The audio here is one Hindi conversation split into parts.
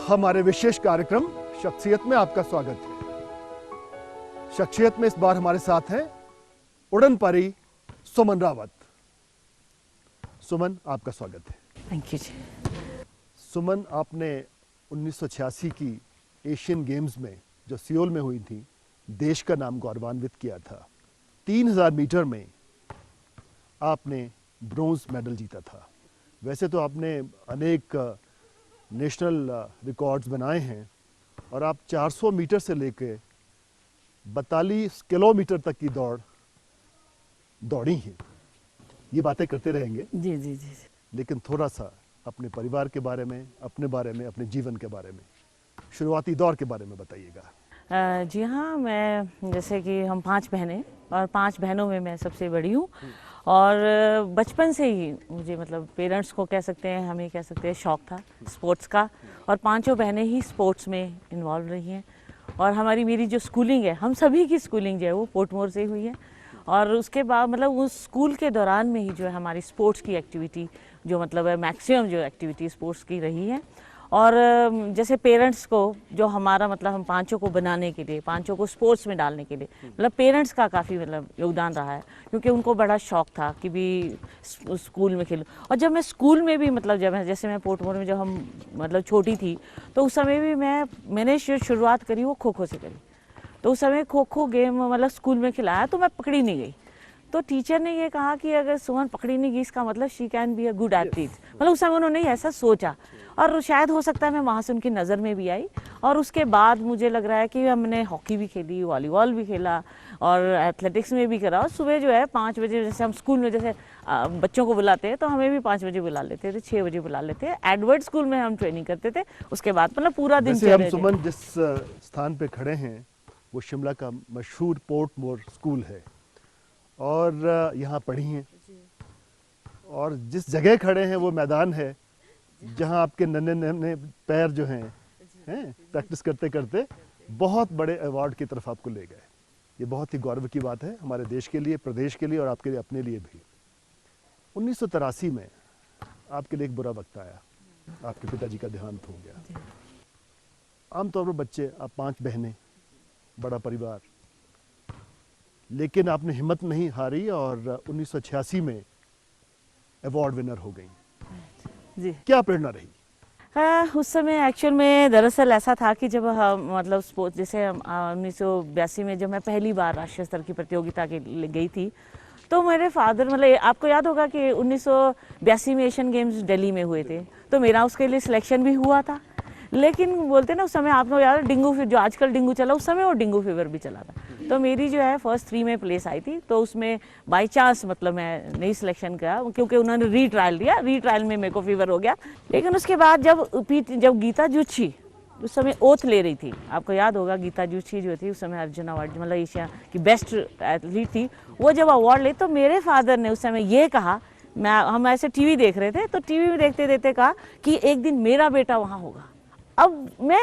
हमारे विशेष कार्यक्रम शख्सियत में आपका स्वागत है। शख्सियत में इस बार हमारे साथ हैं उड़न परी सुमन रावत। सुमन, आपका स्वागत है। थैंक यू जी। सुमन, आपने 1986 की एशियन गेम्स में जो सियोल में हुई थी, देश का नाम गौरवान्वित किया था। 3000 मीटर में आपने ब्रोंज मेडल जीता था। वैसे तो आपने अनेक नेशनल रिकॉर्ड्स बनाए हैं और आप 400 मीटर से लेकर 42 किलोमीटर तक की दौड़ी हैं। ये बातें करते रहेंगे जी जी जी। लेकिन थोड़ा सा अपने परिवार के बारे में, अपने बारे में, अपने जीवन के बारे में, शुरुआती दौर के बारे में बताइएगा। जी हाँ, मैं जैसे कि हम 5 बहनें और 5 बहनों में मैं सबसे बड़ी हूँ और बचपन से ही मुझे मतलब पेरेंट्स को कह सकते हैं, हमें कह सकते हैं, शौक़ था स्पोर्ट्स का और 5 बहनें ही स्पोर्ट्स में इन्वॉल्व रही हैं। और मेरी जो स्कूलिंग है, हम सभी की स्कूलिंग जो है वो पोर्टमोर से हुई है और उसके बाद मतलब उस स्कूल के दौरान में ही जो है हमारी स्पोर्ट्स की एक्टिविटी जो मतलब है मैक्सिमम जो एक्टिविटी स्पोर्ट्स की रही है। और जैसे पेरेंट्स को जो हमारा मतलब हम 5 को बनाने के लिए, 5 को स्पोर्ट्स में डालने के लिए मतलब पेरेंट्स का काफ़ी मतलब योगदान रहा है, क्योंकि उनको बड़ा शौक़ था कि भी स्कूल में खेलूं। और जब मैं स्कूल में भी मतलब जैसे मैं पोर्टमोर में जब हम मतलब छोटी थी तो उस समय भी मैंने शुरुआत करी वो खो खो से करी। तो उस समय खो खो गेम मतलब स्कूल में खिलाया तो मैं पकड़ी नहीं गई। तो टीचर ने ये कहा कि अगर सुमन पकड़ी नहीं गई इसका मतलब she can be a good athlete. मतलब उस समय उन्होंने ऐसा सोचा और शायद हो सकता है मैं वहाँ से उनकी नज़र में भी आई। और उसके बाद मुझे लग रहा है कि हमने हॉकी भी खेली, वॉलीबॉल भी खेला और एथलेटिक्स में भी करा। और सुबह जो है 5 बजे जैसे हम स्कूल में जैसे बच्चों को बुलाते हैं तो हमें भी 5 बजे बुला लेते थे, 6 बजे बुला लेते हैं। एडवर्ड स्कूल में हम ट्रेनिंग करते थे। उसके बाद मतलब पूरा दिन हम सुमन जिस स्थान पे खड़े हैं वो शिमला का मशहूर पोर्टमोर स्कूल है और यहाँ पढ़ी हैं और जिस जगह खड़े हैं वो मैदान है जहाँ आपके नन्हे पैर जो हैं प्रैक्टिस करते करते बहुत बड़े अवार्ड की तरफ आपको ले गए। ये बहुत ही गौरव की बात है हमारे देश के लिए, प्रदेश के लिए और आपके लिए, अपने लिए भी। 1983 में आपके लिए एक बुरा वक्त आया, आपके पिताजी का देहांत हो गया। आमतौर पर बच्चे, आप 5 बहनें, बड़ा परिवार, लेकिन आपने हिम्मत नहीं हारी और 1986 में अवार्ड विनर हो गई जी। क्या प्रेरणा रही? उस समय एक्चुअल में दरअसल ऐसा था कि जब हम मतलब स्पोर्ट्स जैसे 1982 में जब मैं पहली बार राष्ट्रीय स्तर की प्रतियोगिता के लिए गई थी तो मेरे फादर मतलब आपको याद होगा कि 1982 में एशियन गेम्स दिल्ली में हुए थे तो मेरा उसके लिए सिलेक्शन भी हुआ था। लेकिन बोलते ना उस समय आपको याद है डेंगू फीवर, जो आजकल डेंगू चला उस समय वो डेंगू फीवर भी चला था। तो मेरी जो है फर्स्ट 3 में प्लेस आई थी। तो उसमें बाय चांस मतलब मैं नहीं सिलेक्शन किया क्योंकि उन्होंने रीट्रायल दिया, रीट्रायल में मेरे को फीवर हो गया। लेकिन उसके बाद जब गीता जुच्छी उस समय ओथ ले रही थी, आपको याद होगा गीता जुच्छी जो थी उस समय अर्जुन अवार्ड मतलब एशिया की बेस्ट एथलीट थी, वो जब अवार्ड ले तो मेरे फादर ने उस समय ये कहा, हम ऐसे टीवी देख रहे थे तो टीवी में देखते देखते कहा कि एक दिन मेरा बेटा वहाँ होगा। अब मैं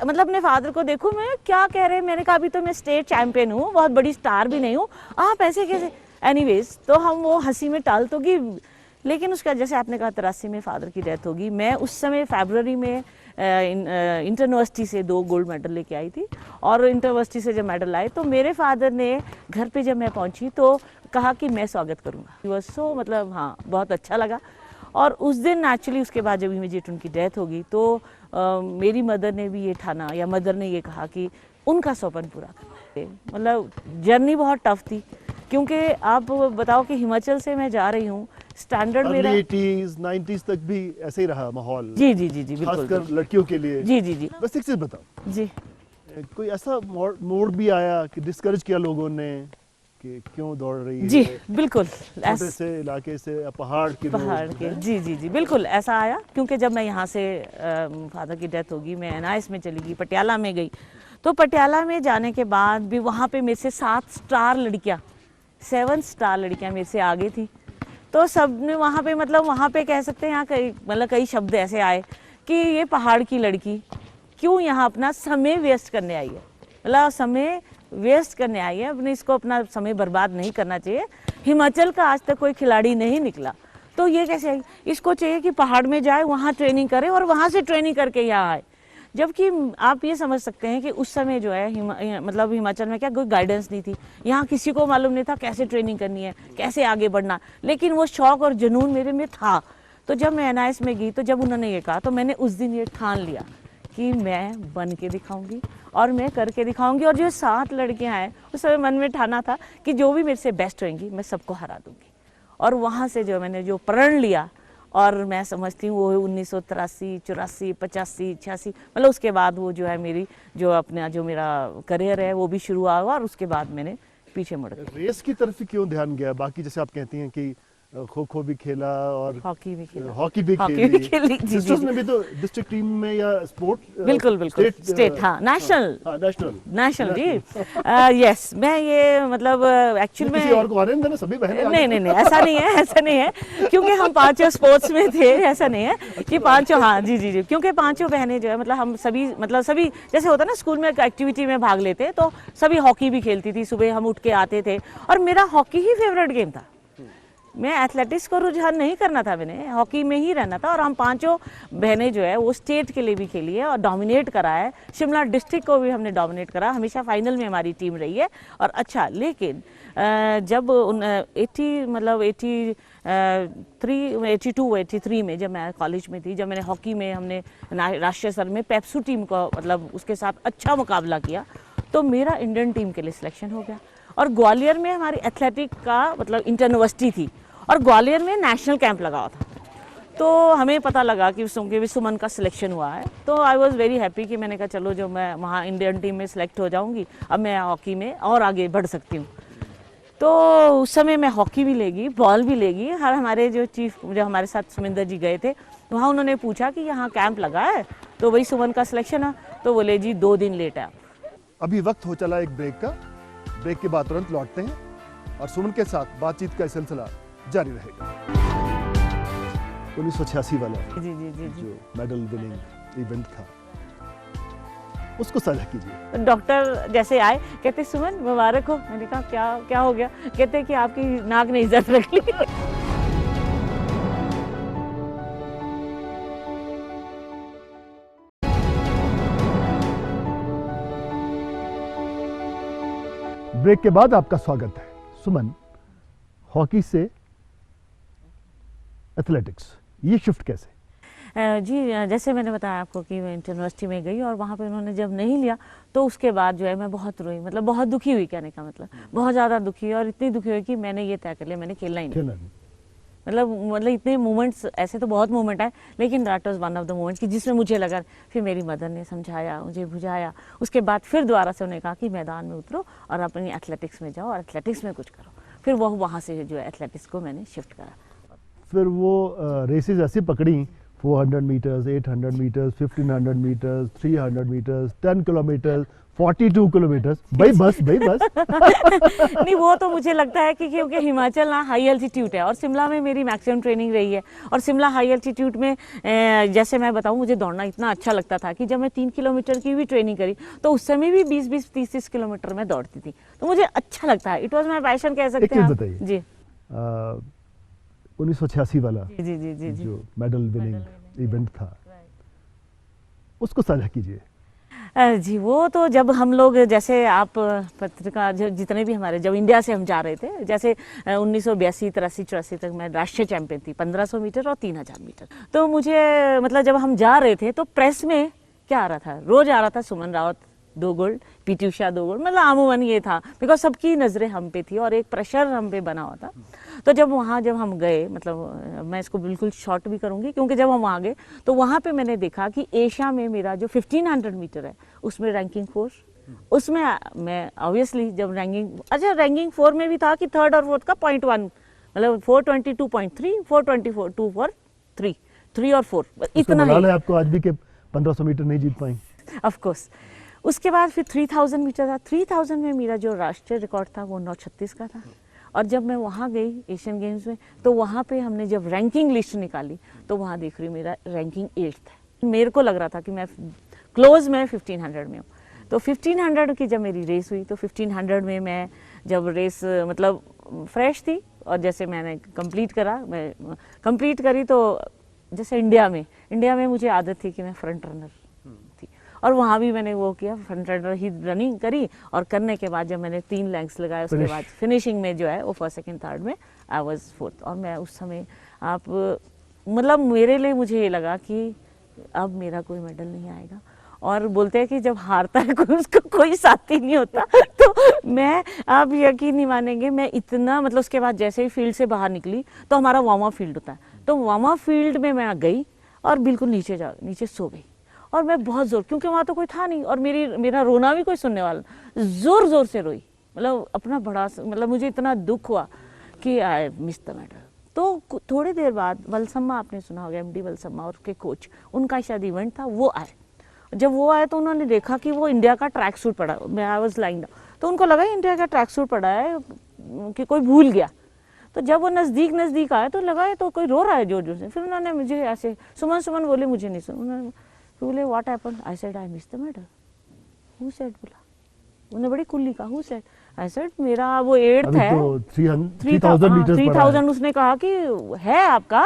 मतलब अपने फादर को देखूं, मैं क्या कह रहे हैं, मैंने कहा अभी तो मैं स्टेट चैंपियन हूँ, बहुत बड़ी स्टार भी नहीं हूँ, आप ऐसे कैसे। एनीवेज तो हम वो हंसी में टाल तो गई। लेकिन उसका जैसे आपने कहा 83 में फादर की डेथ होगी। मैं उस समय फरवरी में इंटरयूनिवर्सिटी से 2 गोल्ड मेडल लेके आई थी और इंटरयूनिवर्सिटी से जब मेडल आए तो मेरे फादर ने घर पे जब मैं पहुंची तो कहा कि मैं स्वागत करूँगा। सो मतलब हाँ, बहुत अच्छा लगा। और उस दिन एक्चुअली उसके बाद जब इमीडिएट उनकी डेथ होगी तो मेरी मदर ने भी ये ठाना या मदर ने ये कहा कि उनका सपना पूरा करना है। मतलब जर्नी बहुत टफ थी क्योंकि आप बताओ कि हिमाचल से मैं जा रही हूँ, स्टैंडर्ड मेरा 80s 90s तक भी ऐसे ही रहा माहौल। जी जी जी जी बिल्कुल, खासकर लड़कियों के लिए। जी जी जी। बस एक चीज बताओ जी, कोई ऐसा मोड़ भी आया कि डिस्करेज किया लोगों ने कि क्यों दौड़ रही है? जी बिल्कुल, छोटे से इलाके से पहाड़ के जी जी जी बिल्कुल ऐसा आया। क्योंकि जब मैं यहाँ से फादर की डेथ होगी, मैं एनआईएस में चली गई, पटियाला में गई। तो पटियाला में जाने के बाद भी वहाँ पे मेरे से 7 स्टार लड़कियाँ मेरे से आगे थी। तो सब ने वहाँ पे मतलब वहाँ पे कह सकते हैं यहाँ कई शब्द ऐसे आए कि ये पहाड़ की लड़की क्यों यहाँ अपना समय वेस्ट करने आई है। मतलब समय वेस्ट करने आई है, अपने इसको अपना समय बर्बाद नहीं करना चाहिए। हिमाचल का आज तक कोई खिलाड़ी नहीं निकला तो ये कैसे आई, इसको चाहिए कि पहाड़ में जाए, वहाँ ट्रेनिंग करे और वहाँ से ट्रेनिंग करके यहाँ आए। जबकि आप ये समझ सकते हैं कि उस समय जो है मतलब हिमाचल में क्या कोई गाइडेंस नहीं थी, यहाँ किसी को मालूम नहीं था कैसे ट्रेनिंग करनी है, कैसे आगे बढ़ना, लेकिन वो शौक और जुनून मेरे में था। तो जब मैं NIS में गई तो जब उन्होंने ये कहा तो मैंने उस दिन ये ठान लिया कि मैं बन के दिखाऊंगी और मैं करके दिखाऊंगी। और जो 7 लड़कियां हैं उस समय मन में ठाना था कि जो भी मेरे से बेस्ट होंगी मैं सबको हरा दूंगी। और वहाँ से जो मैंने जो प्रण लिया, और मैं समझती हूँ वो 1983, 84, 85, 86 मतलब उसके बाद वो जो है मेरी जो अपना जो मेरा करियर है वो भी शुरू हुआ और उसके बाद मैंने पीछे मुड़ गई। रेस की तरफ क्यों ध्यान गया? बाकी जैसे आप कहती हैं कि खो खो भी खेला और हॉकी भी खेला, हॉकी भी हॉकी भी खेली। सिस्टर्स ने भी तो डिस्ट्रिक्ट टीम में या स्पोर्ट बिल्कुल बिल्कुल स्टेट, हाँ नेशनल, नेशनल जी। यस, मैं ये मतलब एक्चुअल में किसी और को आने देना, सभी बहनें नहीं ऐसा नहीं है, ऐसा नहीं है, क्योंकि हम पांचों स्पोर्ट्स में थे। ऐसा नहीं है कि पांचों, हाँ जी, क्योंकि पांचों बहनें जो है मतलब हम सभी मतलब सभी जैसे होता है ना स्कूल में एक्टिविटी में भाग लेते तो सभी हॉकी भी खेलती थी। सुबह हम उठ के आते थे और मेरा हॉकी ही फेवरेट गेम था। मैं एथलेटिक्स को रुझान नहीं करना था, मैंने हॉकी में ही रहना था। और हम पांचों बहनें जो है वो स्टेट के लिए भी खेली है और डोमिनेट करा है। शिमला डिस्ट्रिक्ट को भी हमने डोमिनेट करा, हमेशा फाइनल में हमारी टीम रही है। और अच्छा, लेकिन जब 83 में जब मैं कॉलेज में थी, जब मैंने हॉकी में हमने राष्ट्रीय स्तर में पेप्सू टीम को मतलब उसके साथ अच्छा मुकाबला किया तो मेरा इंडियन टीम के लिए सिलेक्शन हो गया। और ग्वालियर में हमारी एथलेटिक का मतलब इंटरयूनिवर्सिटी थी और ग्वालियर में नेशनल कैंप लगा हुआ था। तो हमें पता लगा कि सुमन का सिलेक्शन हुआ है। तो आई वॉज वेरी हैप्पी कि मैंने कहा चलो जो मैं वहाँ इंडियन टीम में सिलेक्ट हो जाऊँगी, अब मैं हॉकी में और आगे बढ़ सकती हूँ। तो उस समय मैं हॉकी भी लेगी, बॉल भी लेगी। हर हमारे जो चीफ जो हमारे साथ सुमिंदर जी गए थे वहाँ उन्होंने पूछा कि यहाँ कैंप लगा है तो वही सुमन का सिलेक्शन है। तो बोले जी 2 दिन लेट है। अभी वक्त हो चला एक ब्रेक का। ब्रेक के बाद तुरंत लौटते हैं और सुमन के साथ बातचीत का सिलसिला जारी रहेगा। 1986 वाला जी जो मेडल विनिंग इवेंट था उसको साझा कीजिए। डॉक्टर जैसे आए, कहते सुमन मुबारक हो। मैंने कहा क्या हो गया? कहते कि आपकी नाक ने इज्जत रख ली। ब्रेक के बाद आपका स्वागत है। सुमन, हॉकी से एथलेटिक्स ये शिफ्ट कैसे? जी, जैसे मैंने बताया आपको कि मैं यूनिवर्सिटी में गई और वहाँ पे उन्होंने जब नहीं लिया तो उसके बाद जो है मैं बहुत रोई, मतलब बहुत दुखी हुई। कहने का मतलब बहुत ज़्यादा दुखी, और इतनी दुखी हुई कि मैंने ये तय कर लिया मैंने खेलना ही नहीं। मतलब इतने मोमेंट्स, ऐसे तो बहुत मोमेंट आए लेकिन that was one of the moments कि जिसमें मुझे लगा। फिर मेरी मदर ने समझाया, मुझे बुझाया। उसके बाद फिर दोबारा से उन्होंने कहा कि मैदान में उतरो और अपनी एथलेटिक्स में जाओ और एथलेटिक्स में कुछ करो। फिर वो वहाँ से जो है एथलेटिक्स को मैंने शिफ्ट करा। फिर वो रेसेस ऐसी पकड़ी, 400 metres, 800 metres, 1500 metres, 300 metres, 10 kilometres, 42 kilometres. भाई बस नहीं, वो तो मुझे लगता है कि क्योंकि हिमाचल ना हाई एल्टीट्यूड है और शिमला में मेरी मैक्सिमम ट्रेनिंग रही है। और शिमला हाई एल्टीट्यूड में जैसे मैं बताऊं, मुझे दौड़ना इतना अच्छा लगता था कि जब मैं 3 किलोमीटर की भी ट्रेनिंग करी तो उस समय भी 20-20, 30-30 किलोमीटर में दौड़ती थी। तो मुझे अच्छा लगता है, इट वॉज माई पैशन कह सकते हैं। बताइए जी, 1986 वाला जी जो मेडल विनिंग इवेंट था उसको साझा कीजिए। जी, वो तो जब हम लोग जैसे आप पत्रिका जितने भी हमारे जब इंडिया से हम जा रहे थे, जैसे 1982, 83, 84 तक मैं राष्ट्रीय चैंपियन थी 1500 मीटर और 3000 मीटर। तो मुझे मतलब जब हम जा रहे थे तो प्रेस में क्या आ रहा था, रोज आ रहा था Suman Rawat 2 gold, PT Usha 2 gold. मतलब आमूमन ये था बिकॉज सबकी नज़रें हम पे थी और एक प्रेशर हम पे बना हुआ था। तो जब हम गए, मतलब मैं इसको बिल्कुल शॉर्ट भी करूंगी क्योंकि जब हम वहाँ गए तो वहाँ पे मैंने देखा कि एशिया में मेरा जो 1500 मीटर है उसमें रैंकिंग 4, उसमें मैं ऑब्वियसली जब रैंकिंग 4 में भी था कि 3rd और 4th का 0.1, मतलब 422.3, 424, 2 4 3 और 4 इतना है आपको आज भी कि 1500 मीटर नहीं जीत पाई। Of course. उसके बाद फिर 3000 मीटर था। 3000 में मेरा जो राष्ट्रीय रिकॉर्ड था वो 9:36 का था। और जब मैं वहाँ गई एशियन गेम्स में तो वहाँ पे हमने जब रैंकिंग लिस्ट निकाली तो वहाँ देख रही मेरा रैंकिंग 8th है। मेरे को लग रहा था कि मैं क्लोज में 1500 में हूँ। तो 1500 की जब मेरी रेस हुई तो 1500 में मैं जब रेस मतलब फ्रेश थी और जैसे मैंने कंप्लीट करी तो जैसे इंडिया में मुझे आदत थी कि मैं फ्रंट रनर थी। और वहाँ भी मैंने वो किया, फ्रंट रनर ही रनिंग करी, और करने के बाद जब मैंने 3 लैंग्स लगाए उसके बाद फिनिशिंग में जो है वो फर्स्ट सेकंड थर्ड में आई वाज फोर्थ। और मैं उस समय आप मतलब मेरे लिए मुझे ये लगा कि अब मेरा कोई मेडल नहीं आएगा। और बोलते हैं कि जब हारता है कोई उसका कोई साथी नहीं होता। तो मैं, आप यकीन नहीं मानेंगे, मैं इतना मतलब उसके बाद जैसे ही फील्ड से बाहर निकली तो हमारा वार्म अप फील्ड होता है, तो वार्म अप फील्ड में मैं गई और बिल्कुल नीचे सो गई। और मैं बहुत जोर, क्योंकि वहाँ तो कोई था नहीं और मेरा रोना भी कोई सुनने वाला, जोर जोर से रोई, मतलब अपना बड़ा, मतलब मुझे इतना दुख हुआ कि आई मिस द मेडल। तो थोड़ी देर बाद वलसम्मा, आपने सुना होगा एमडी वलसम्मा और उसके कोच, उनका शायद इवेंट था, वो आए। जब वो आए तो उन्होंने देखा कि वो इंडिया का ट्रैक सूट पड़ा, मैं आई वाज लाइंग डाउन, तो उनको लगा इंडिया का ट्रैक सूट पड़ा है कि कोई भूल गया। तो जब वो नज़दीक आए तो लगा तो कोई रो रहा है जोर जोर से। फिर उन्होंने मुझे ऐसे सुमन बोले, मुझे नहीं सुन, उन्होंने बोले what happened, I said I miss the medal. Who said, बोला उन्होंने बड़ी कुल्ली कहा, हु सेड, आई सेड मेरा वो 8th है, तो 3000 मीटर 3000 उसने कहा कि है आपका,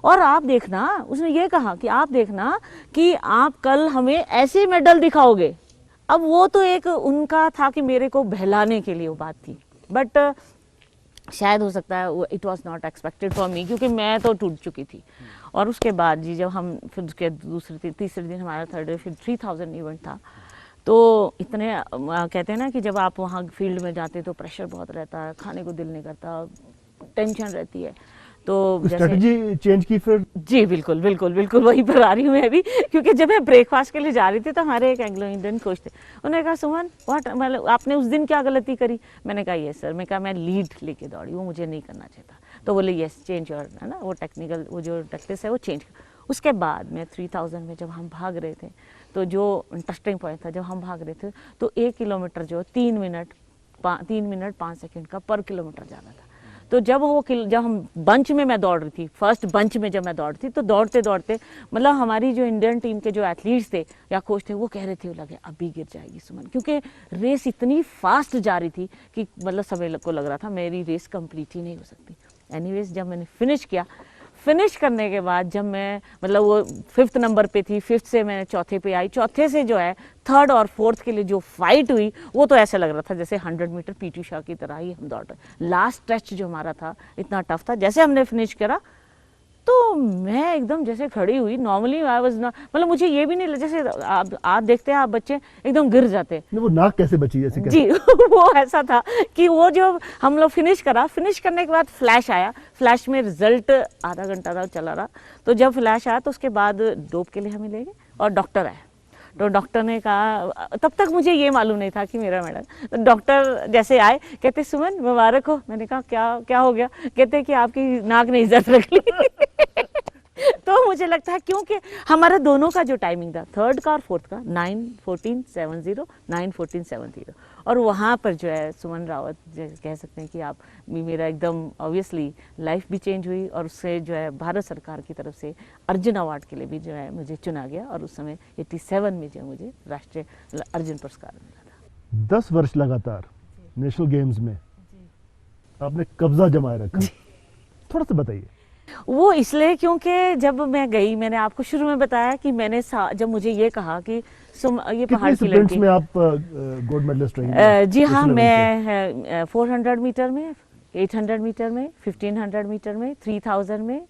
और आप देखना, उसने ये कहा कि आप देखना कि आप कल हमें ऐसे मेडल दिखाओगे। अब वो तो एक उनका था कि मेरे को बहलाने के लिए वो बात थी, बट शायद हो सकता है it was not expected for me, क्योंकि मैं तो टूट चुकी थी। और उसके बाद जी जब हम फिर उसके तीसरे दिन हमारा थर्ड डे, फिर 3000 इवेंट था, तो इतने कहते हैं ना कि जब आप वहाँ फील्ड में जाते तो प्रेशर बहुत रहता है, खाने को दिल नहीं करता, टेंशन रहती है। तो स्ट्रेटजी चेंज की फिर? जी बिल्कुल वहीं पर आ रही हूँ मैं भी, क्योंकि जब मैं ब्रेकफास्ट के लिए जा रही थी तो हमारे एक एंग्लो इंडियन कोच थे, उन्होंने कहा सुमन व्हाट, मतलब आपने उस दिन क्या गलती करी? मैंने कहा यस सर, मैं कहा मैं लीड लेके दौड़ी, वो मुझे नहीं करना चाहिए था। तो बोले यस चेंज योर, है ना, वो टेक्निकल वो जो प्रैक्टिस है वो चेंज। उसके बाद में 3000 में जब हम भाग रहे थे तो जो इंटरेस्टिंग पॉइंट था, जब हम भाग रहे थे तो 1 किलोमीटर जो 3 मिनट 5 सेकंड का पर किलोमीटर जाना था। तो जब हम बंच में मैं दौड़ रही थी, फर्स्ट बंच में जब मैं दौड़ रही थी, तो दौड़ते दौड़ते मतलब हमारी जो इंडियन टीम के जो एथलीट्स थे या कोच थे वो कह रहे थे लगे अभी गिर जाएगी सुमन, क्योंकि रेस इतनी फास्ट जा रही थी कि मतलब सभी को लग रहा था मेरी रेस कंप्लीट ही नहीं हो सकती। एनीवेज जब मैंने फिनिश किया, फिनिश करने के बाद जब मैं मतलब वो 5th नंबर पे थी, 5th से मैं चौथे पे आई, चौथे से जो है 3rd और 4th के लिए जो फाइट हुई वो तो ऐसे लग रहा था जैसे 100 मीटर पीटी उषा की तरह ही हम दौड़ रहे। लास्ट स्ट्रेच जो हमारा था इतना टफ था, जैसे हमने फिनिश करा तो मैं एकदम जैसे खड़ी हुई, नॉर्मली आई वाज नॉट, मतलब मुझे ये भी नहीं लगा, जैसे आप देखते हैं आप बच्चे एकदम गिर जाते हैं। वो नाक कैसे बची जैसे जी वो ऐसा था कि वो जो हम लोग फिनिश करने के बाद फ्लैश आया, फ्लैश में रिजल्ट आधा घंटा था चला रहा, तो जब फ्लैश आया तो उसके बाद डोप के लिए हमें ले गए और डॉक्टर आए। तो डॉक्टर ने कहा, तब तक मुझे ये मालूम नहीं था कि मेरा मेडल, तो डॉक्टर जैसे आए कहते सुमन मुबारक हो। मैंने कहा क्या हो गया? कहते कि आपकी नाक ने इज्जत रख ली। तो मुझे लगता है क्योंकि हमारा दोनों का जो टाइमिंग था 3rd का और 4th का 9:14:70 9:14:70, और वहाँ पर जो है सुमन रावत कह सकते हैं कि आप मेरा एकदम ऑब्वियसली लाइफ भी चेंज हुई, और उससे जो है भारत सरकार की तरफ से अर्जुन अवार्ड के लिए भी जो है मुझे चुना गया, और उस समय 87 में जो मुझे राष्ट्रीय अर्जुन पुरस्कार मिला था। 10 वर्ष लगातार नेशनल गेम्स में आपने कब्जा जमाए रखा, थोड़ा सा बताइए। वो इसलिए क्योंकि जब मैं गई, मैंने आपको शुरू में बताया कि मैंने जब मुझे ये कहा कि ये पहाड़ की लड़की में आप गोल्ड मेडलिस्ट रही? जी हाँ, मैं 400 मीटर में, 800 मीटर में, 1500 मीटर में, 3000 में,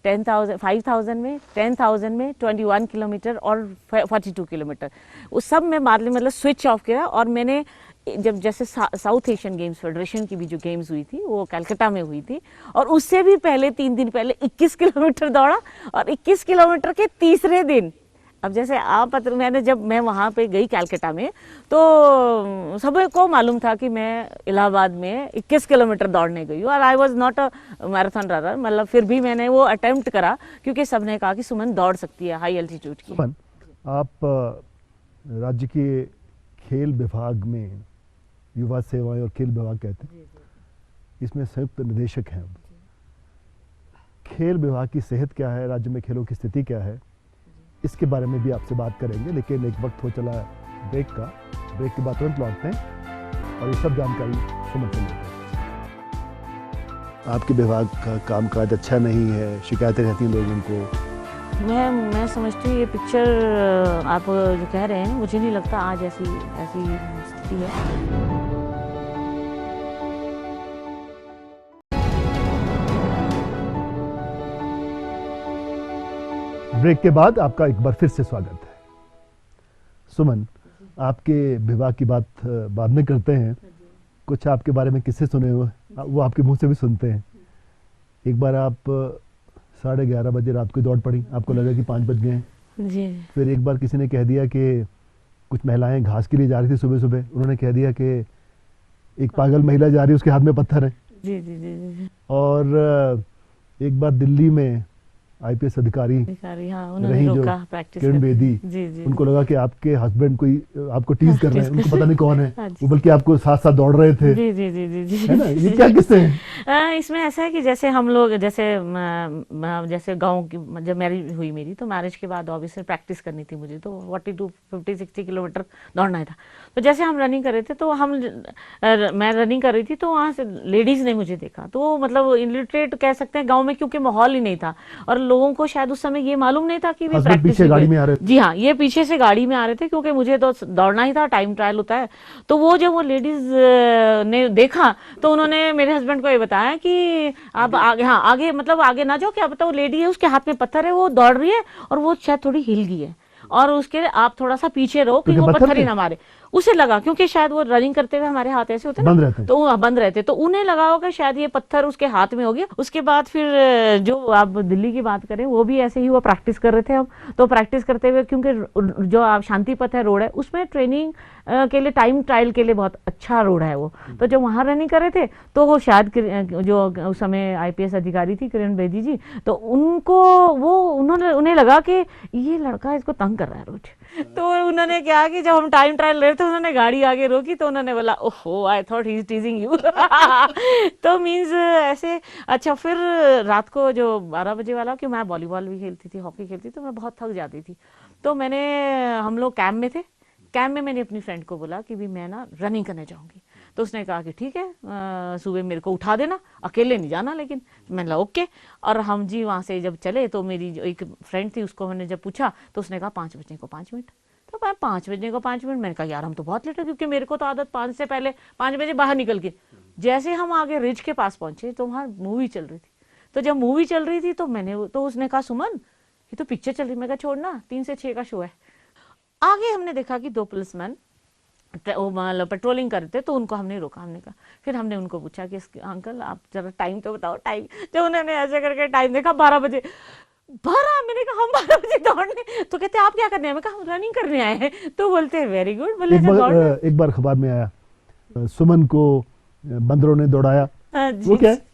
10,000 5000 में, 10,000 में, 21 किलोमीटर और 42 किलोमीटर, उस सब में मतलब स्विच ऑफ किया। और मैंने जब जैसे साउथ एशियन गेम्स फेडरेशन की भी जो गेम्स हुई थी वो कलकत्ता में हुई थी, और उससे भी पहले 3 दिन पहले 21 किलोमीटर दौड़ा, और 21 किलोमीटर के तीसरे दिन, अब जैसे आप जब मैं वहाँ पे गई कलकत्ता में तो सबको मालूम था कि मैं इलाहाबाद में 21 किलोमीटर दौड़ने गई हूँ, और I was not a marathon runner, मतलब फिर भी मैंने वो अटेम्प्ट करा क्योंकि सबने कहा कि सुमन दौड़ सकती है हाई एल्टीट्यूड की। आप राज्य के खेल विभाग में युवा सेवाएं और खेल विभाग कहते हैं, इसमें संयुक्त निदेशक हैं। खेल विभाग की सेहत क्या है, राज्य में खेलों की स्थिति क्या है, इसके बारे में भी आपसे बात करेंगे, लेकिन एक वक्त हो चला ब्रेक का। ब्रेक के बाद तुरंत लौटते हैं और ये सब जानकारी सुमन से लेते हैं। आपके विभाग का कामकाज अच्छा नहीं है, शिकायतें रहती हैं लोगों को, मैं समझती हूँ ये पिक्चर आप जो कह रहे हैं, मुझे नहीं लगता आज ऐसी ऐसी स्थिति है। ब्रेक के बाद आपका एक बार फिर से स्वागत है। सुमन, आपके विवाह की बात बाद में करते हैं। कुछ आपके बारे में किस्से सुने हुए वो आपके मुंह से भी सुनते हैं। एक बार आप 11:30 बजे रात को दौड़ पड़ी, आपको लगा कि 5 बज गए हैं। जी। फिर एक बार किसी ने कह दिया कि कुछ महिलाएं घास के लिए जा रही थी सुबह सुबह, उन्होंने कह दिया कि एक पागल महिला जा रही है, उसके हाथ में पत्थर है। जी जी जी जी। और एक बार दिल्ली में आईपीएस अधिकारी हाँ, उन्होंने रही जो रोका प्रैक्टिस किरण बेदी, जी जी। उनको लगा कि आपके हस्बैंड कोई आपको टीज कर रहे हैं, उनको पता नहीं कौन है, हाँ जी। वो बल्कि आपको साथ साथ दौड़ रहे थे। जी जी जी जी जी। है ना, ये क्या किस्से हैं? इसमें ऐसा है कि जैसे हम लोग जैसे गांव की जब मैरिज हुई मेरी, तो मैरिज के बाद ऑब्वियसली प्रैक्टिस करनी थी मुझे, तो 50-60 किलोमीटर दौड़ना था। तो जैसे हम रनिंग कर रहे थे, तो मैं रनिंग कर रही थी, तो वहाँ से लेडीज ने मुझे देखा, तो मतलब इलिटरेट कह सकते हैं गाँव में, क्योंकि माहौल ही नहीं था और लोगों को शायद उस समय ये मालूम नहीं था कि वे प्रैक्टिस पीछे गाड़ी में आ रहे थे। जी हाँ, ये पीछे से गाड़ी में आ रहे थे, क्योंकि मुझे तो दौड़ना ही था, टाइम ट्रायल होता है। तो वो जब वो लेडीज ने देखा, तो उन्होंने मेरे हस्बैंड को ये बताया कि आप आगे, हाँ आगे, मतलब आगे ना जाओ, क्या पता वो लेडी है, उसके हाथ में पत्थर है, वो दौड़ रही है और वो शायद थोड़ी हिल गई है, और उसके आप थोड़ा सा पीछे रहो कि वो पत्थर ही ना मारे। उसे लगा, क्योंकि शायद वो रनिंग करते हुए हमारे हाथ ऐसे होते बंद ना, रहते, तो बंद रहते, तो उन्हें लगा होगा शायद ये पत्थर उसके हाथ में हो गया। उसके बाद फिर जो आप दिल्ली की बात करें, वो भी ऐसे ही वो प्रैक्टिस कर रहे थे हम। तो प्रैक्टिस करते हुए, क्योंकि जो आप शांति पथ है रोड है, उसमें ट्रेनिंग के लिए, टाइम ट्रायल के लिए बहुत अच्छा रोड है वो। तो जब वहाँ रनिंग कर रहे थे, तो वो शायद जो उस समय आईपीएस अधिकारी थी किरण बेदी जी, तो उन्हें लगा कि ये लड़का इसको तंग कर रहा है रोज। तो उन्होंने क्या कि जब हम टाइम ट्रायल ले रहे थे, उन्होंने गाड़ी आगे रोकी, तो उन्होंने बोला ओहो, I thought he is टीजिंग you. तो मीन्स ऐसे। अच्छा, फिर रात को जो 12 बजे वाला, कि मैं वॉलीबॉल भी खेलती थी, हॉकी खेलती थी, तो मैं बहुत थक जाती थी। तो हम लोग कैंप में थे। कैंप में मैंने अपनी फ्रेंड को बोला कि भी मैं ना रनिंग करने जाऊंगी। तो उसने कहा कि ठीक है, सुबह मेरे को उठा देना, अकेले नहीं जाना। लेकिन मैंने कहा ओके। और हम जी वहाँ से जब चले, तो मेरी जो एक फ्रेंड थी, उसको मैंने जब पूछा, तो उसने कहा 5 बजने को 5 मिनट। तो मैं 5 बजने को 5 मिनट, मैंने कहा यार हम तो बहुत लेट है, क्योंकि मेरे को तो आदत 5 से पहले 5 बजे बाहर निकल के। जैसे हम आगे रिज के पास पहुंचे, तो वहाँ मूवी चल रही थी। तो जब मूवी चल रही थी, तो उसने कहा सुमन, ये तो पिक्चर चल रही। मैं कहा छोड़ना, 3 से 6 का शो है। आगे हमने देखा कि 2 पुलिसमैन मतलब पेट्रोलिंग कर रहे थे, तो उनको हमने रोका। हमने कहा, फिर हमने उनको पूछा कि अंकल आप जरा टाइम तो बताओ, टाइम। जब उन्होंने ऐसे करके टाइम देखा, 12 बजे। 12, मैंने कहा हम 12 बजे दौड़ने, तो कहते आप क्या करने आए? मैं कहा हम रनिंग करने आए हैं। तो बोलते हैं वेरी गुड। बोले एक बार अखबार में आया, सुमन को बंदरों ने दौड़ाया। वो क्या है?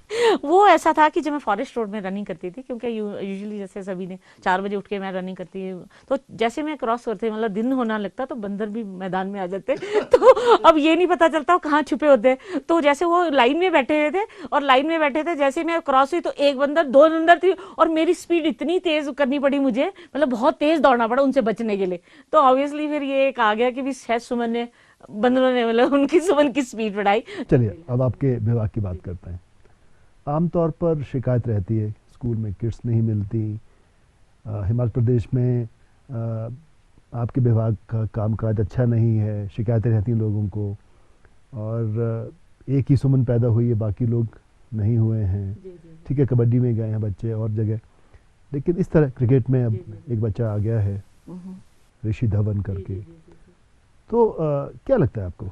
वो ऐसा था कि जब मैं फॉरेस्ट रोड में रनिंग करती थी, क्योंकि यूजुअली जैसे सभी ने 4 बजे उठ के मैं रनिंग करती हूँ, तो जैसे मैं क्रॉस करती, मतलब दिन होना लगता, तो बंदर भी मैदान में आ जाते। तो अब ये नहीं पता चलता कहाँ छुपे होते। तो जैसे वो लाइन में बैठे हुए थे, और लाइन में बैठे थे, जैसे मैं क्रॉस हुई, तो एक बंदर, 2 बंदर थी, और मेरी स्पीड इतनी तेज करनी पड़ी मुझे, मतलब बहुत तेज दौड़ना पड़ा उनसे बचने के लिए। तो ऑब्वियसली फिर ये एक आ गया कि भी शायद सुमन ने, बंदरों ने मतलब उनकी सुमन की स्पीड बढ़ाई। चलिए, अब आपके विवाह की बात करते हैं। आमतौर पर शिकायत रहती है, स्कूल में किट्स नहीं मिलती। हिमाचल प्रदेश में आपके विभाग का कामकाज अच्छा नहीं है, शिकायतें रहती हैं लोगों को। और एक ही सुमन पैदा हुई है, बाकी लोग नहीं हुए हैं। ठीक है, कबड्डी में गए हैं बच्चे और जगह, लेकिन इस तरह क्रिकेट में अब एक बच्चा आ गया है, ऋषि धवन करके। तो क्या लगता है आपको?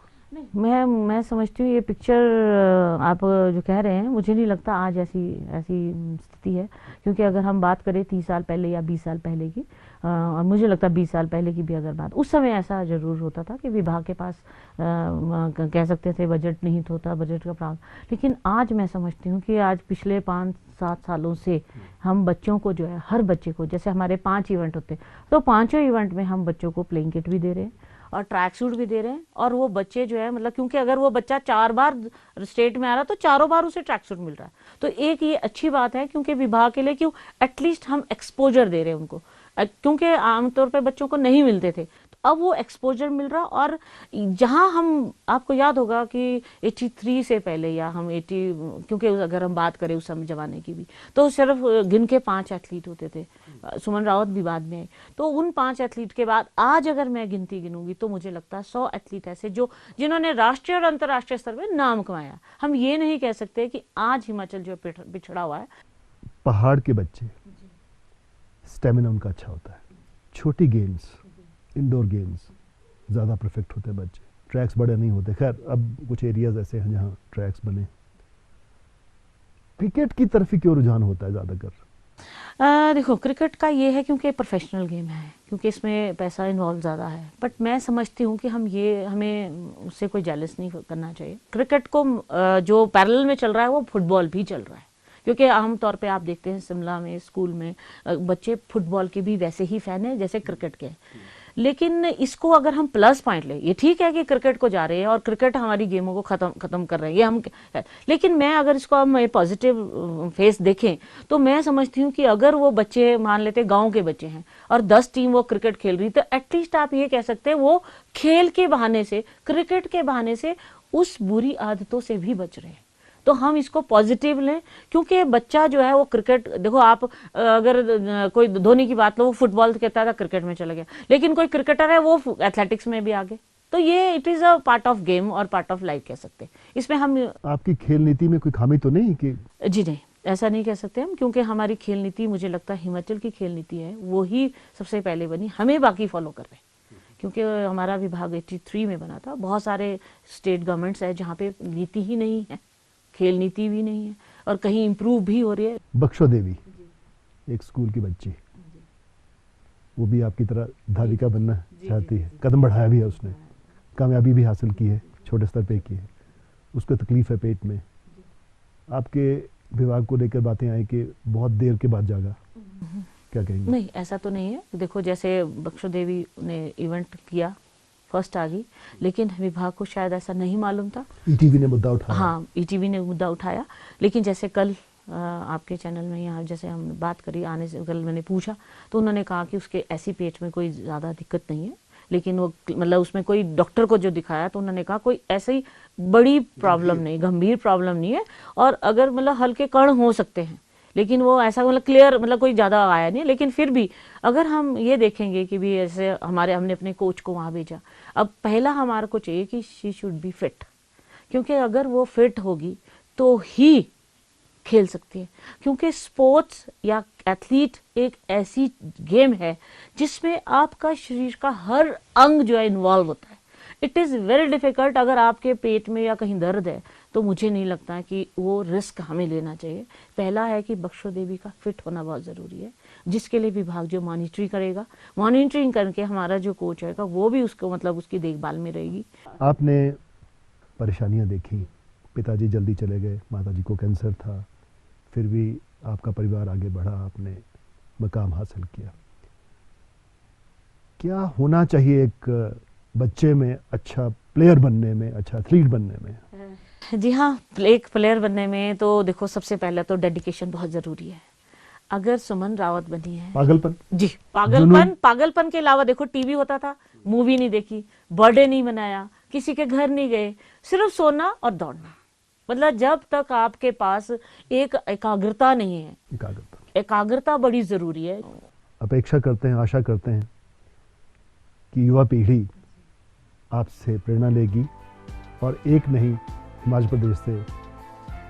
मैं समझती हूँ ये पिक्चर आप जो कह रहे हैं, मुझे नहीं लगता आज ऐसी ऐसी स्थिति है। क्योंकि अगर हम बात करें 30 साल पहले या 20 साल पहले की, और मुझे लगता है 20 साल पहले की भी अगर बात, उस समय ऐसा जरूर होता था कि विभाग के पास कह सकते थे बजट नहीं होता, बजट का प्रॉब्लम। लेकिन आज मैं समझती हूँ कि आज पिछले 5-7 सालों से हम बच्चों को जो है, हर बच्चे को, जैसे हमारे 5 इवेंट होते, तो 5 इवेंट में हम बच्चों को प्लेइंग किट भी दे रहे हैं और ट्रैक सूट भी दे रहे हैं। और वो बच्चे जो है, मतलब क्योंकि अगर वो बच्चा 4 बार स्टेट में आ रहा, तो 4 बार उसे ट्रैक सूट मिल रहा है। तो एक ये अच्छी बात है, क्योंकि विभाग के लिए, क्यों एटलीस्ट हम एक्सपोजर दे रहे हैं उनको, क्योंकि आमतौर पर बच्चों को नहीं मिलते थे। तो अब वो एक्सपोजर मिल रहा। और जहाँ हम, आपको याद होगा कि 83 से पहले या हम 80, क्योंकि अगर हम बात करें उस समय जमाने की भी, तो सिर्फ गिन के 5 एथलीट होते थे। सुमन रावत भी बाद में आए। तो उन 5 एथलीट के बाद आज अगर मैं गिनती गिनूंगी तो मुझे लगता है 100 एथलीट ऐसे जिन्होंने राष्ट्रीय और अंतर्राष्ट्रीय स्तर पर नाम कमाया। हम ये नहीं कह सकते कि आज हिमाचल जो पिछड़ा हुआ है। पहाड़ के बच्चे, स्टेमिना उनका अच्छा होता है। छोटी गेम्स, इंडोर गेम्स ज़्यादा परफेक्ट होते हैं बच्चे। ट्रैक्स बड़े नहीं होते। खैर अब कुछ एरियाज ऐसे हैं जहाँ ट्रैक्स बने। क्रिकेट की तरफ ही क्यों रुझान होता है ज़्यादातर? देखो, क्रिकेट का ये है क्योंकि प्रोफेशनल गेम है, क्योंकि इसमें पैसा इन्वॉल्व ज़्यादा है। बट मैं समझती हूँ कि हमें उससे कोई जेलस नहीं करना चाहिए। क्रिकेट को जो पैरेलल में चल रहा है वो फुटबॉल भी चल रहा है, क्योंकि आमतौर पे आप देखते हैं शिमला में स्कूल में बच्चे फुटबॉल के भी वैसे ही फ़ैन हैं जैसे क्रिकेट के। लेकिन इसको अगर हम प्लस पॉइंट लें, ये ठीक है कि क्रिकेट को जा रहे हैं और क्रिकेट हमारी गेमों को खत्म कर रहे हैं, ये हम, लेकिन मैं अगर इसको हम पॉजिटिव फेस देखें तो मैं समझती हूँ कि अगर वो बच्चे, मान लेते गांव के बच्चे हैं और 10 टीम वो क्रिकेट खेल रही, तो एटलीस्ट आप ये कह सकते हैं वो खेल के बहाने से, क्रिकेट के बहाने से उस बुरी आदतों से भी बच रहे हैं। तो हम इसको पॉजिटिव लें, क्योंकि बच्चा जो है वो क्रिकेट, देखो आप अगर कोई धोनी की बात लो, वो फुटबॉल कहता था क्रिकेट में चला गया, लेकिन कोई क्रिकेटर है वो एथलेटिक्स में भी आगे। तो ये it is a part of game और पार्ट ऑफ लाइफ कह सकते हैं। इसमें हम, आपकी खेल नीति में कोई खामी तो नहीं कि? जी नहीं, ऐसा नहीं कह सकते हम, क्योंकि हमारी खेल नीति, मुझे लगता है हिमाचल की खेल नीति है वो ही सबसे पहले बनी, हमें बाकी फॉलो कर रहे हैं। क्योंकि हमारा विभाग 83 में बना था। बहुत सारे स्टेट गवर्नमेंट्स है जहाँ पे नीति ही नहीं है, खेल नीति भी नहीं है, और कहीं इम्प्रूव भी हो रही है। बख्शो देवी एक स्कूल की बच्ची, वो भी आपकी तरह धाविका बनना चाहती है। कदम बढ़ाया भी है उसने, कामयाबी भी हासिल की है, छोटे स्तर पे की है। उसको तकलीफ है पेट में। आपके विभाग को लेकर बातें आई कि बहुत देर के बाद जागा, क्या कहेंगे? नहीं, ऐसा तो नहीं है। देखो, जैसे बख्शो देवी ने इवेंट किया, फर्स्ट आ गई, लेकिन विभाग को शायद ऐसा नहीं मालूम था। ईटीवी ने मुद्दा उठाया। हाँ, ईटीवी ने मुद्दा उठाया, लेकिन जैसे कल आपके चैनल में यहाँ जैसे हमने बात करी, आने से कल मैंने पूछा तो उन्होंने कहा कि उसके ऐसी पेट में कोई ज़्यादा दिक्कत नहीं है, लेकिन वो मतलब उसमें कोई डॉक्टर को जो दिखाया तो उन्होंने कहा कोई ऐसी बड़ी प्रॉब्लम नहीं, गंभीर प्रॉब्लम नहीं है, और अगर मतलब हल्के कण हो सकते हैं, लेकिन वो ऐसा मतलब क्लियर, मतलब कोई ज़्यादा आया नहीं। लेकिन फिर भी अगर हम ये देखेंगे कि भी ऐसे हमने अपने कोच को वहाँ भेजा, अब पहला हमारे को चाहिए कि शी शुड बी फिट, क्योंकि अगर वो फिट होगी तो ही खेल सकती है। क्योंकि स्पोर्ट्स या एथलीट एक ऐसी गेम है जिसमें आपका शरीर का हर अंग जो है इन्वॉल्व होता है। It is very difficult. अगर आपके पेट में या कहीं दर्द है तो मुझे नहीं लगता है कि वो रिस्क हमें लेना चाहिए। पहला है कि बख्शो देवी का फिट होना बहुत ज़रूरी है, जिसके लिए विभाग जो मॉनिटरिंग करेगा, मॉनिटरिंग करके हमारा जो कोच होगा वो भी उसको मतलब उसकी देखभाल में रहेगी। आपने परेशानियां देखी, पिताजी जल्दी चले गए, माताजी को कैंसर था, फिर भी आपका परिवार आगे बढ़ा, आपने मकाम हासिल किया। क्या होना चाहिए एक बच्चे में अच्छा प्लेयर बनने में, अच्छा एथलीट बनने में? जी हाँ, एक प्लेयर बनने में तो देखो सबसे पहले तो डेडिकेशन बहुत ज़रूरी है। अगर सुमन रावत बनी है, पागलपन, जी पागलपन के अलावा देखो टीवी होता था, मूवी नहीं देखी, बर्थडे नहीं मनाया, किसी के घर नहीं गए, सिर्फ सोना और दौड़ना। मतलब जब तक आपके पास एक एकाग्रता नहीं है, एकाग्रता बड़ी ज़रूरी है। अपेक्षा करते हैं, आशा करते हैं कि युवा पीढ़ी आपसे प्रेरणा लेगी और एक नहीं, हिमाचल प्रदेश से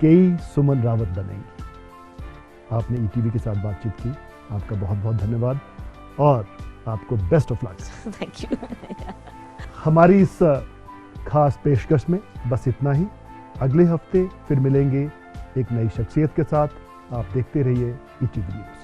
कई सुमन रावत बनेंगी। आपने ईटीवी के साथ बातचीत की, आपका बहुत बहुत धन्यवाद और आपको best of luck. Thank you. हमारी इस खास पेशकश में बस इतना ही। अगले हफ्ते फिर मिलेंगे एक नई शख्सियत के साथ। आप देखते रहिए ईटीवी न्यूज़।